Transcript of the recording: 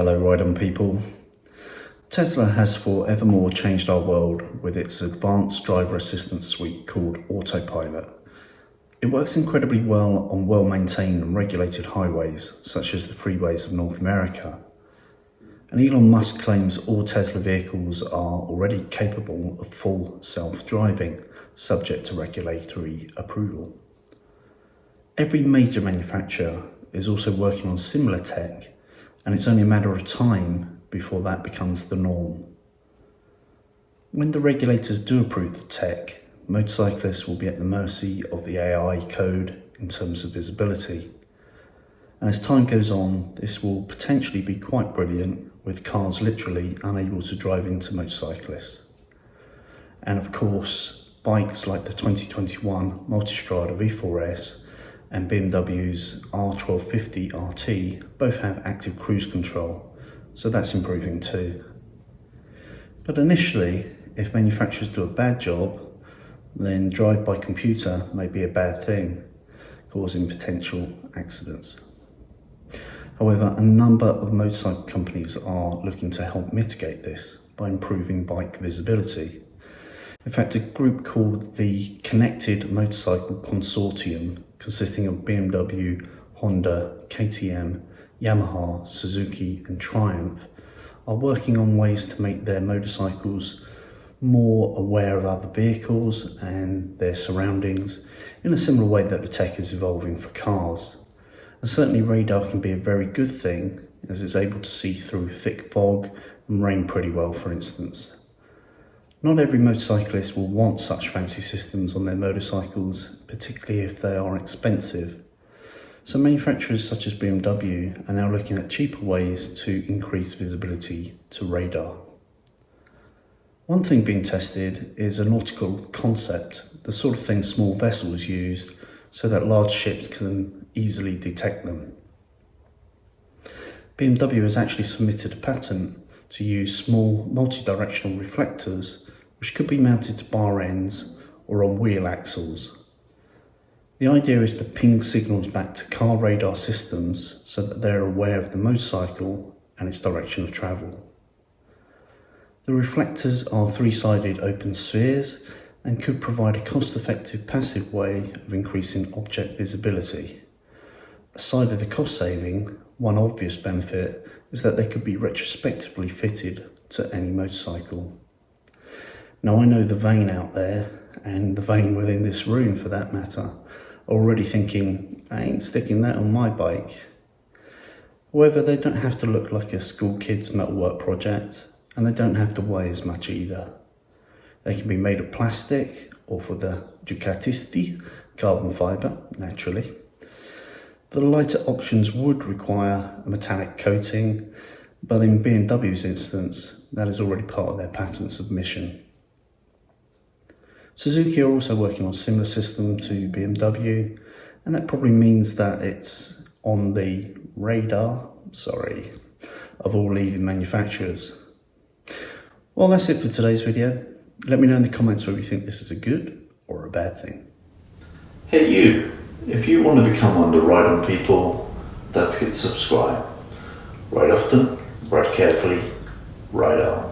Hello ride-on people. Tesla has forevermore changed our world with its advanced driver assistance suite called Autopilot. It works incredibly well on well-maintained and regulated highways such as the freeways of North America. And Elon Musk claims all Tesla vehicles are already capable of full self-driving, subject to regulatory approval. Every major manufacturer is also working on similar tech, and it's only a matter of time before that becomes the norm. When the regulators do approve the tech, motorcyclists will be at the mercy of the AI code in terms of visibility. And as time goes on, this will potentially be quite brilliant, with cars literally unable to drive into motorcyclists. And of course, bikes like the 2021 Multistrada V4S and BMW's R1250 RT both have active cruise control, so that's improving too. But initially, if manufacturers do a bad job, then drive by computer may be a bad thing, causing potential accidents. However, a number of motorcycle companies are looking to help mitigate this by improving bike visibility. In fact, a group called the Connected Motorcycle Consortium, consisting of BMW, Honda, KTM, Yamaha, Suzuki and Triumph, are working on ways to make their motorcycles more aware of other vehicles and their surroundings in a similar way that the tech is evolving for cars. And certainly radar can be a very good thing, as it's able to see through thick fog and rain pretty well, for instance. Not every motorcyclist will want such fancy systems on their motorcycles, particularly if they are expensive. So manufacturers such as BMW are now looking at cheaper ways to increase visibility to radar. One thing being tested is a nautical concept, the sort of thing small vessels use so that large ships can easily detect them. BMW has actually submitted a patent to use small multi-directional reflectors which could be mounted to bar ends or on wheel axles. The idea is to ping signals back to car radar systems so that they're aware of the motorcycle and its direction of travel. The reflectors are three-sided open spheres and could provide a cost-effective passive way of increasing object visibility. Aside of the cost saving, one obvious benefit is that they could be retrospectively fitted to any motorcycle. Now I know the vain out there, and the vain within this room for that matter, are already thinking, I ain't sticking that on my bike. However, they don't have to look like a school kid's metalwork project, and they don't have to weigh as much either. They can be made of plastic, or for the Ducatisti, carbon fibre, naturally. The lighter options would require a metallic coating, but in BMW's instance, that is already part of their patent submission. Suzuki are also working on a similar system to BMW, and that probably means that it's on the radar, of all leading manufacturers. Well, that's it for today's video. Let me know in the comments whether you think this is a good or a bad thing. Hey you, if you want to become one of the ride-on people, don't forget to subscribe. Ride often, ride carefully, ride on.